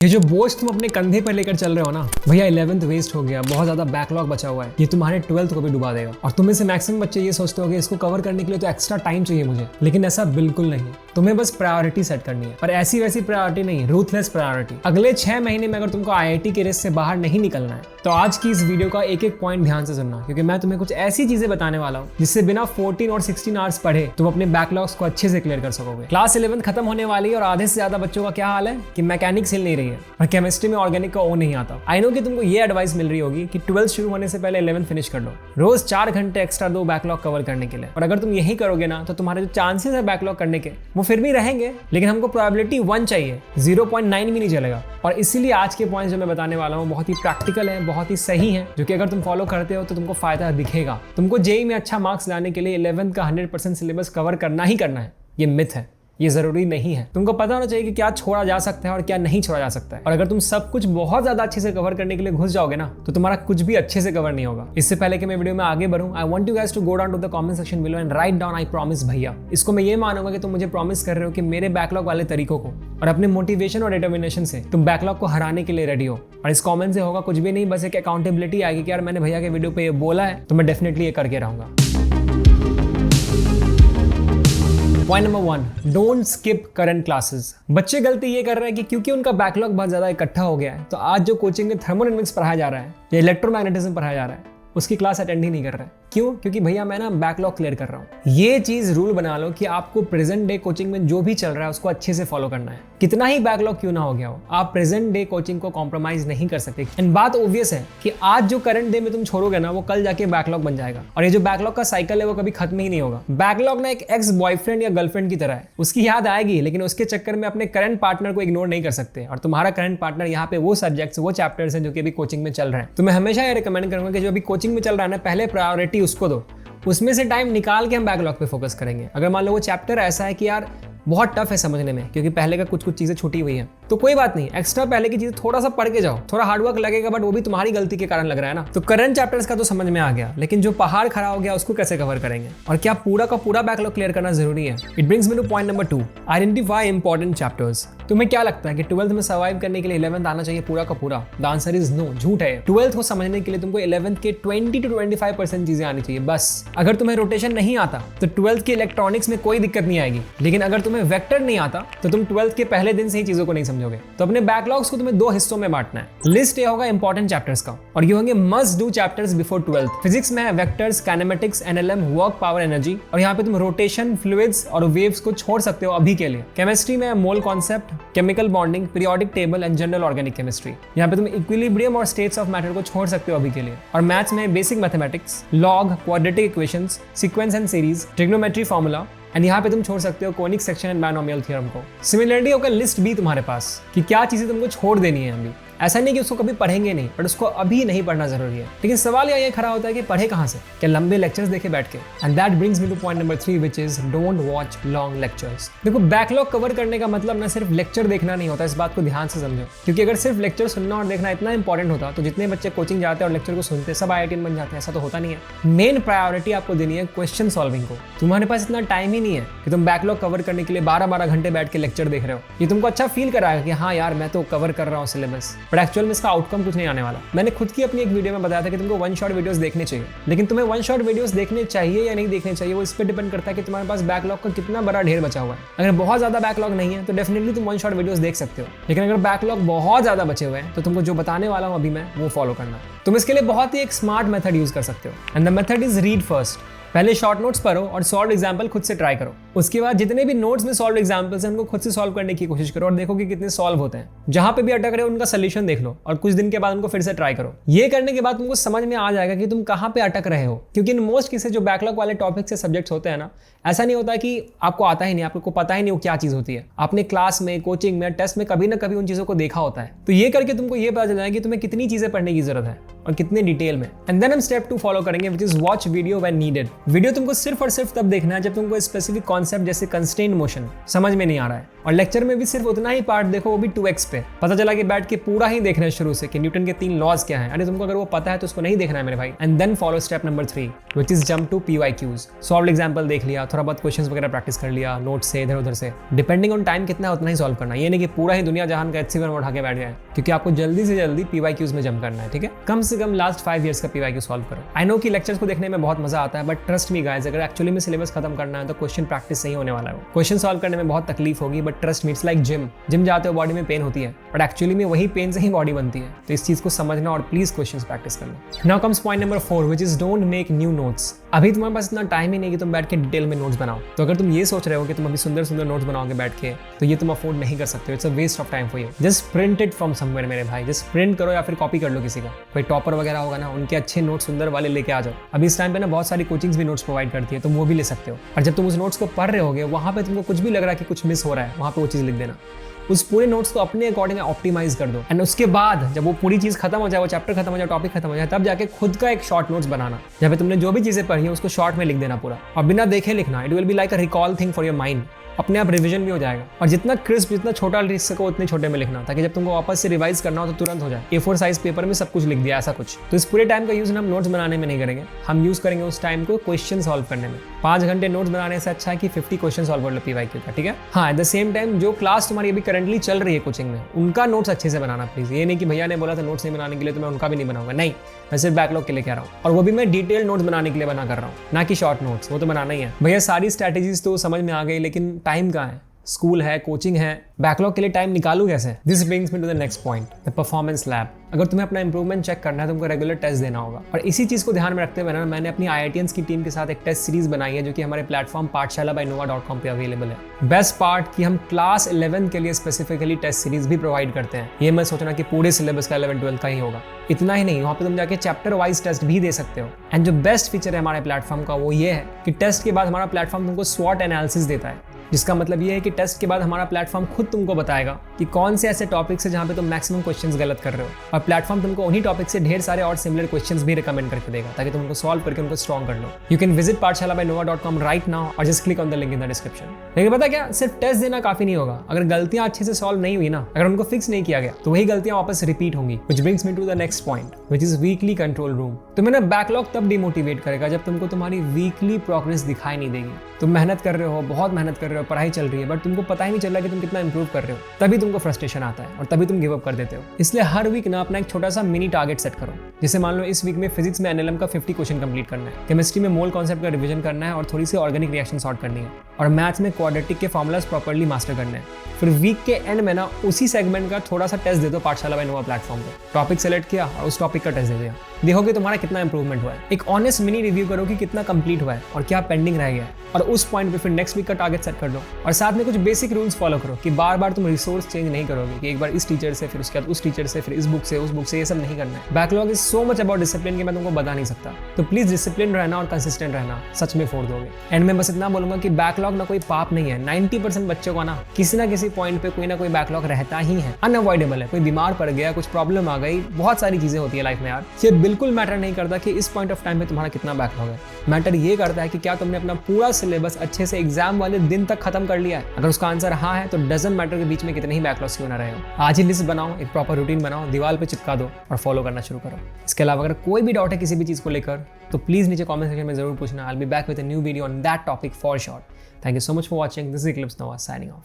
ये जो बोझ तुम अपने कंधे पर लेकर चल रहे हो ना भैया, 11th वेस्ट हो गया, बहुत ज्यादा बैकलॉग बचा हुआ है, ये तुम्हारे 12th को भी डुबा देगा। और तुम में से मैक्सिमम बच्चे ये सोचते हो कि इसको कवर करने के लिए तो एक्स्ट्रा टाइम चाहिए मुझे, लेकिन ऐसा बिल्कुल नहीं है। तुम्हें बस प्रायोरिटी सेट करनी है, पर ऐसी वैसी प्रायोरिटी नहीं, रूथलेस प्रायोरिटी। अगले 6 महीने में अगर तुमको IIT के रेस से बाहर नहीं निकलना है तो आज की इस वीडियो का एक एक पॉइंट ध्यान से सुनना, क्योंकि मैं तुम्हें कुछ ऐसी चीजें बताने वाला हूँ जिससे बिना 14 और 16 आवर्स पढ़े तुम अपने बैकलॉग्स को अच्छे से क्लियर कर सकोगे। क्लास 11 खत्म होने वाली है और आधे से ज्यादा बच्चों का क्या हाल है कि मैकेनिक्स हिल नहीं रही है और केमिस्ट्री में ऑर्गेनिक का ओ नहीं आता। आई नो कि तुमको ये एडवाइस मिल रही होगी कि 12th शुरू होने से पहले 11 फिनिश कर लो, रोज 4 घंटे एक्स्ट्रा दो बैकलॉग कवर करने के लिए। और अगर तुम यही करोगे ना तो तुम्हारे जो चांसेस है बैकलॉग करने के वो फिर भी रहेंगे, लेकिन हमको प्रोबेबिलिटी 1 चाहिए, 0.9 भी नहीं चलेगा। और इसीलिए आज के पॉइंट्स जो मैं बताने वाला हूँ बहुत ही प्रैक्टिकल है, बहुत ही सही है, जो कि अगर तुम फॉलो करते हो तो तुमको फायदा दिखेगा। तुमको जेईई में अच्छा मार्क्स लाने के लिए 11th का 100% सिलेबस कवर करना ही करना है, ये मिथ है, ये जरूरी नहीं है। तुमको पता होना चाहिए कि क्या छोड़ा जा सकता है और क्या नहीं छोड़ा जा सकता है। और अगर तुम सब कुछ बहुत ज्यादा अच्छे से कवर करने के लिए घुस जाओगे ना तो तुम्हारा कुछ भी अच्छे से कवर नहीं होगा। इससे पहले कि मैं वीडियो में आगे बढ़ूं, I want you guys to go down to the comment section below and write down I promise भैया। इसको मैं ये मानूंगा कि तुम मुझे प्रॉमिस कर रहे हो कि मेरे बैकलॉग वाले तरीकों को और अपने मोटिवेशन और डिटर्मिनेशन से तुम बैकलॉग को हराने के लिए रेडी हो। और इस कॉमेंट से होगा कुछ भी नहीं, बस एक अकाउंटेबिलिटी आएगी कि यार मैंने भैया के वीडियो पे ये बोला है तो मैं डेफिनेटली ये करके रहूंगा। Point number 1, don't skip current classes. बच्चे गलती ये कर रहे हैं कि क्योंकि उनका बैकलॉग बहुत ज्यादा इकट्ठा हो गया है तो आज जो कोचिंग में थर्मोडायनामिक्स पढ़ाया जा रहा है या इलेक्ट्रोमैग्नेटिज्म पढ़ाया जा रहा है उसकी क्लास अटेंड ही नहीं कर रहे हैं। क्यों? क्योंकि भैया मैं ना बैकलॉग क्लियर कर रहा हूँ। ये चीज रूल बना लो कि आपको प्रेजेंट डे कोचिंग में जो भी चल रहा है उसको अच्छे से फॉलो करना है, कितना ही बैकलॉग क्यों ना हो गया हो। आप प्रेजेंट डे कोचिंग को कॉम्प्रोमाइज नहीं कर सकते। एंड बात ऑब्वियस है कि आज जो करंट डे में तुम छोड़ोगे ना वो कल जाके बैकलॉग बन जाएगा, और ये जो बैकलॉग का साइकिल है वो कभी खत्म ही नहीं होगा। बैकलॉग ना एक एक्स बॉयफ्रेंड या गर्लफ्रेंड की तरह है, उसकी याद आएगी लेकिन उसके चक्कर में अपने करंट पार्टनर को इग्नोर नहीं कर सकते। और तुम्हारा करंट पार्टनर यहाँ पे वो सब्जेक्ट्स, वो चैप्टर्स हैं जो कि अभी कोचिंग में चल रहे हैं। तो मैं हमेशा ये रिकमेंड करूंगा कि जो अभी कोचिंग में चल रहा है ना, पहले प्रायोरिटी उसको दो, उसमें से टाइम निकाल के हम बैकलॉग पे फोकस करेंगे। अगर मान लो वो चैप्टर ऐसा है कि यार बहुत टफ है समझने में क्योंकि पहले का कुछ चीजें छूटी हुई हैं, तो कोई बात नहीं, एक्स्ट्रा पहले की चीजें थोड़ा सा पढ़ के जाओ। थोड़ा हार्डवर्क लगेगा बट वो भी तुम्हारी गलती के कारण लग रहा है ना। तो करंट चैप्टर्स का तो समझ में आ गया, लेकिन जो पहाड़ खड़ा हो गया उसको कैसे कवर करेंगे और क्या पूरा का पूरा बैकलॉग क्लियर करना जरूरी है। It brings me two point number 2, identify important chapters. तुम्हें क्या लगता है कि 12th में सर्वाइव करने के लिए 11th आना चाहिए पूरा का पूरा? द आंसर इज नो, झूठ है। 12th को समझने के लिए तुमको 11th के 20 to 25% चीजें आनी चाहिए बस। अगर तुम्हें रोटेशन नहीं आता तो 12th के इलेक्ट्रॉनिक्स में कोई दिक्कत नहीं आएगी, लेकिन अगर तुम्हें वेक्टर नहीं आता तो तुम 12th के पहले दिन से ही चीजों को नहीं समझोगे। तो अपने बैकलॉग्स को तुम्हें 2 हिस्सों में बांटना है। लिस्ट ए होगा इंपॉर्टेंट चैप्टर्स का और ये होंगे must do chapters before 12th। Physics में है vectors, kinematics, NLM, work, power, energy, और यहाँ पे तुम रोटेशन, फ्लूइड्स और वेव्स को छोड़ सकते हो अभी के लिए। केमिस्ट्री में mole concept, chemical bonding, periodic table and general organic chemistry. यहाँ पे तुम इक्विलिब्रियम और स्टेट्स ऑफ मैटर को छोड़ सकते हो अभी के लिए। और मैथ्स में basic mathematics, log, quadratic equations, sequence and series, trigonometry formula, and यहाँ पे तुम छोड़ सकते हो conic section and binomial theorem को। सिमिलरिटी होगा लिस्ट भी तुम्हारे पास कि क्या चीजें तुमको छोड़ देनी है अभी। ऐसा नहीं कि उसको कभी पढ़ेंगे नहीं, बट उसको अभी नहीं पढ़ना जरूरी है। लेकिन सवाल ये खड़ा होता है कि पढ़े कहाँ से? क्या लंबे लेक्चर्स देखे बैठ के? And that brings me two point number 3 which is don't watch long lectures. देखो, बैकलॉग कवर करने का मतलब ना सिर्फ लेक्चर देखना नहीं होता, इस बात को ध्यान से समझो। क्योंकि अगर सिर्फ लेक्चर सुनना और देखना इतना इंपॉर्टेंट होता तो जितने बच्चे कोचिंग जाते हैं और लेक्चर को सुनते सब IIT बन जाते हैं, ऐसा तो होता नहीं है। मेन प्रायोरिटी आपको देनी है क्वेश्चन सॉल्विंग को। तुम्हारे पास इतना टाइम ही नहीं है कि तुम बैकलॉग कवर करने के लिए 12-12 घंटे बैठ के लेक्चर देख रहे हो। ये तुमको अच्छा फील कराएगा कि हाँ यार मैं तो कवर कर रहा हूँ सिलेबस, बट एक्चुअल में इसका कम कुछ नहीं आने वाला। मैंने खुद की अपनी एक वीडियो में बताया था कि तुमको 1 शॉट वीडियोस देखने चाहिए, लेकिन तुम्हें 1 शॉट वीडियोस देखने चाहिए या नहीं देखने चाहिए वो इस पे डिपेंड करता है कि तुम्हारे पास बैकलॉग का कितना बड़ा ढेर बचा हुआ है। अगर बहुत ज्यादा बैकलॉग नहीं है तो डेफिनेटली तुम 1 शॉट वीडियोस देख सकते हो, लेकिन अगर बैकलॉग बहुत ज्यादा बचे हुए हैं तो तुमको जो बताने वाला हूं अभी मैं वो फॉलो करना। तुम इसके लिए बहुत ही एक स्मार्ट मेथड यूज कर सकते हो, and the method is read first. पहले शॉर्ट नोट्स पढ़ो और सॉल्व एग्जाम्पल खुद से ट्राई करो। उसके बाद जितने भी नोट्स में सॉल्व एग्जाम्पल्स हैं उनको खुद से सॉल्व करने की कोशिश करो और देखो कि कितने सॉल्व होते हैं। जहां पे भी अटक रहे हो उनका सोल्यूशन देख लो और कुछ दिन के बाद उनको फिर से ट्राई करो। ये करने के बाद तुमको समझ में आ जाएगा कि तुम कहां पे अटक रहे हो। क्योंकि इन मोस्ट केसेस जो बैकलॉग वाले टॉपिक से सब्जेक्ट्स होते हैं ना, ऐसा नहीं होता कि आपको आता ही नहीं, आपको पता ही नहीं वो क्या चीज होती है। आपने क्लास में, कोचिंग में, टेस्ट में कभी ना कभी उन चीजों को देखा होता है। तो ये करके तुमको ये पता चल जाएगा कि तुम्हें कितनी चीजें पढ़ने की जरूरत है और कितने डिटेल में। एंड देन हम स्टेप 2 फॉलो करेंगे which is watch video when needed. Video तुमको सिर्फ और सिर्फ तब देखना है जब तुमको स्पेसिफिक कॉन्सेप्ट जैसे कंस्ट्रेंट मोशन समझ में नहीं आ रहा है, और लेक्चर में भी सिर्फ उतना ही पार्ट देखो, वो भी 2x पे, पता चला कि बैठ के पूरा ही देखना है शुरू से कि न्यूटन के 3 लॉज क्या हैं। अरे तुमको अगर वो पता है तो उसको नहीं देखना है मेरे भाई। And then follow step number 3 which is jump to PYQs। Solve example देख लिया, थोड़ा बहुत क्वेश्चंस वगैरह प्रैक्टिस कर लिया नोट से इधर उधर से, डिपेंडिंग ऑन टाइम कितना उतना ही सॉल्व करना। ये नहीं कि पूरा ही दुनिया जहान का HCF उठा के बैठ जाए, क्योंकि आपको जल्दी से जल्दी PYQs में जंप करना है, ठीक है। कम से कम लास्ट 5 ईयर्स का PYQ सॉल्व करो। आई नो कि लेक्चर्स को देखने में बहुत मजा आता है, बट ट्रस्ट मी गाइस, अगर एक्चुअली में सिलेबस खत्म करना है तो क्वेश्चन प्रैक्टिस नहीं होने वाला है। क्वेश्चन सॉल्व करने में बहुत तकलीफ होगी, but trust me it's like gym जाते हो बॉडी में पेन होती है, बट एक्चुअली में वही पेन से ही बॉडी बनती है। तो इस चीज को समझना और प्लीज क्वेश्चंस प्रैक्टिस करना। Now comes point number 4 which is don't make new notes. अभी तुम्हारे पास इतना टाइम ही नहीं कि तुम बैठ के डिटेल में नोट्स बनाओ। तो अगर तुम ये सोच रहे हो कि तुम अभी सुंदर सुंदर नोट्स बनाओगे बैठ के, तो ये तुम अफोर्ड नहीं कर सकते हो। It's a waste of time for you. Just print it from somewhere मेरे भाई, जस्ट प्रिंट करो या फिर कॉपी कर लो किसी का, कोई टॉपर वगैरह होगा ना, उनके अच्छे नोट्स सुंदर वाले लेके आ जाओ। अभी इस टाइम पे ना बहुत सारी कोचिंग्स भी नोट्स प्रोवाइड करती है, तुम वो भी ले सकते हो। और जब तुम उस नोट्स को पढ़ रहे होगे, वहां पे तुमको कुछ भी लग रहा है कि कुछ मिस हो रहा है, वहां पे वो चीज लिख देना। उस पूरे नोट्स को अपने अकॉर्डिंग ऑप्टिमाइज कर दो, एंड उसके बाद जब वो पूरी चीज खत्म हो जाए, वो चैप्टर खत्म हो जाए, टॉपिक खत्म हो जाए, तब जाके खुद का एक शॉर्ट नोट्स बनाना, जहाँ पे तुमने जो भी चीजें पढ़ी है उसको शॉर्ट में लिख देना पूरा, और बिना देखे लिखना। It will be like a recall thing for your mind. अपने आप रिवीजन भी हो जाएगा, और जितना क्रिस्प, जितना छोटा लिख सको उतने छोटे में लिखना, ताकि जब तुमको वापस से रिवाइज करना हो तो तुरंत हो जाए। A4 साइज पेपर में सब कुछ लिख दिया, ऐसा कुछ। तो इस पूरे टाइम का यूज हम नोट्स बनाने में नहीं करेंगे, हम यूज करेंगे उस टाइम को क्वेश्चन सॉल्व करने में। 5 घंटे नोट्स बनाने से अच्छा है कि 50 क्वेश्चन सॉल्व कर लो PYQ का, ठीक है। हाँ, एट द सेम टाइम जो क्लास तुम्हारी अभी करंटली चल रही है कोचिंग में, उनका नोट्स अच्छे से बनाना प्लीज। ये नहीं कि भैया ने बोला था नोट्स नहीं बनाने के लिए तो मैं उनका भी नहीं बनाऊंगा, नहीं, मैं सिर्फ बैकलॉग के लिए कह रहा हूँ, और वो भी मैं डिटेल नोट्स बनाने के लिए बना कर रहा हूँ, ना कि शॉर्ट नोट्स। वो तो बनाना ही है भैया। सारी स्ट्रैटेजीज तो समझ में आ गई, लेकिन टाइम कहाँ है? स्कूल है, कोचिंग है, बैकलॉग के लिए टाइम निकालू कैसे? This brings me to the next point, the performance lab. अगर तुम्हें अपना इंप्रूवमेंट चेक करना है, तुमको रेगुलर टेस्ट देना होगा, और इसी चीज को ध्यान में रखते हुए ना मैंने अपनी IITians की टीम के साथ एक टेस्ट सीरीज बनाई है, जो कि हमारे प्लेटफॉर्म pathshala.innova.com पे अवेलेबल है। बेस्ट पार्ट कि हम क्लास 11 के लिए स्पेसिफिकली टेस्ट सीरीज भी प्रोवाइड करते हैं। ये मत सोचना कि पूरे सिलेबस का 11-12 का ही होगा, इतना ही नहीं, वहाँ पे तुम जाके चैप्टर वाइज टेस्ट भी दे सकते हो। एंड जो बेस्ट फीचर है हमारे प्लेटफॉर्म का वो ये है कि टेस्ट के बाद हमारा प्लेटफॉर्म तुमको SWOT एनालिसिस देता है, जिसका मतलब ये है कि टेस्ट के बाद हमारा प्लेटफॉर्म खुद तुमको बताएगा कि कौन से ऐसे टॉपिक्स है जहाँ पे तुम मैक्सिमम क्वेश्चंस गलत कर रहे हो, और प्लेटफॉर्म तुमको उन्हीं टॉपिक से ढेर सारे और सिमिलर क्वेश्चंस भी रिकमेंड करके देगा, ताकि तुम उनको सॉल्व करके उनको स्ट्रॉन्ग कर लो। You can visit pathshala.innova.com right now, और just click on the link in the description. लेकिन पता क्या, सिर्फ टेस्ट देना काफी नहीं होगा। अगर गलतियां अच्छे से सॉल्व नहीं हुई ना, अगर उनको फिक्स नहीं किया गया, तो वही गलतियां वापस रिपीट होंगी। Which brings me to the next point which is weekly control room. तुम्हें ना बैकलॉग तब डिमोटिवेट करेगा जब तुमको तुम्हारी वीकली प्रोग्रेस दिखाई नहीं देगी। तुम मेहनत कर रहे हो, बहुत मेहनत कर रहे हो, पढ़ाई चल रही है, बट तुमको पता ही नहीं चल रहा कि तुम कितना इंप्रूव कर रहे हो, तभी तुमको फ्रस्ट्रेशन आता है और तभी तुम गिव अप कर देते हो। इसलिए हर वीक ना अपना एक छोटा सा मिनी टारगेट सेट करो। जैसे मान लो इस वीक में फिजिक्स में NLM का 50 क्वेश्चन कंप्लीट करना है, केमिस्ट्री में मोल कॉन्सेप्ट का रिवीजन करना है और थोड़ी सी ऑर्गेनिक रिएक्शन सॉर्ट करनी है, और मैथ्स में क्वाड्रेटिक के फॉर्मुलाज प्रॉपर्ली मास्टर करने हैं। फिर वीक के एंड में ना उसी सेगमेंट का थोड़ा सा टेस्ट दे दो पाठशाला.innova प्लेटफॉर्म पे। टॉपिक सेलेक्ट किया और उस टॉपिक का टेस्ट दे दिया, देखोगे तुम्हारा कितना इंप्रूवमेंट हुआ है। एक ऑनेस्ट मिनी रिव्यू करो कि कितना कंप्लीट हुआ है और क्या पेंडिंग रह गया है, और उस पॉइंट पे फिर नेक्स्ट वीक का टारगेट सेट कर दो। और साथ में कुछ बेसिक रूल्स फॉलो करो कि बार बार तुम रिसोर्स चेंज नहीं करोगे, कि एक बार इस टीचर से, फिर उसके बाद उस टीचर से, फिर इस बुक से, उस बुक से, ये सब नहीं करना है। Backlog is so much about discipline कि मैं तुमको बता नहीं सकता। तो प्लीज डिसिप्लिन रहना और कंसिस्टेंट रहना, सच में फोड़ दोगे। एंड मैं बस इतना बोलूंगा कि बैकलॉग ना कोई पाप नहीं है। 90% बच्चों का ना किसी पॉइंट पे कोई ना कोई बैकलॉग रहता ही है, अनअवॉइडेबल है। कोई बीमार पड़ गया, कुछ प्रॉब्लम आ गई, बहुत सारी चीजें होती है लाइफ में यार। ये बिल्कुल मैटर नहीं करता कि इस पॉइंट ऑफ टाइम पे तुम्हारा कितना बैकलॉग है। मैटर ये करता है कि क्या तुमने अपना पूरा सिलेबस अच्छे से एग्जाम वाले दिन तक खत्म कर लिया है। अगर उसका आंसर हाँ है तो डजंट मैटर के बीच में कितने ही बैकलॉग्स क्यों ना रहे हो। आज ही लिस्ट बनाओ, एक प्रॉपर रूटीन बनाओ, दीवार पे चिपका दो और फॉलो करना शुरू करो। इसके अलावा अगर कोई भी डाउट है किसी भी चीज को लेकर, तो प्लीज नीचे कमेंट सेक्शन में जरूर पूछना। I will be back with a new video on that topic for sure. Thank you so much for watching. This is Eclipse Nova signing off.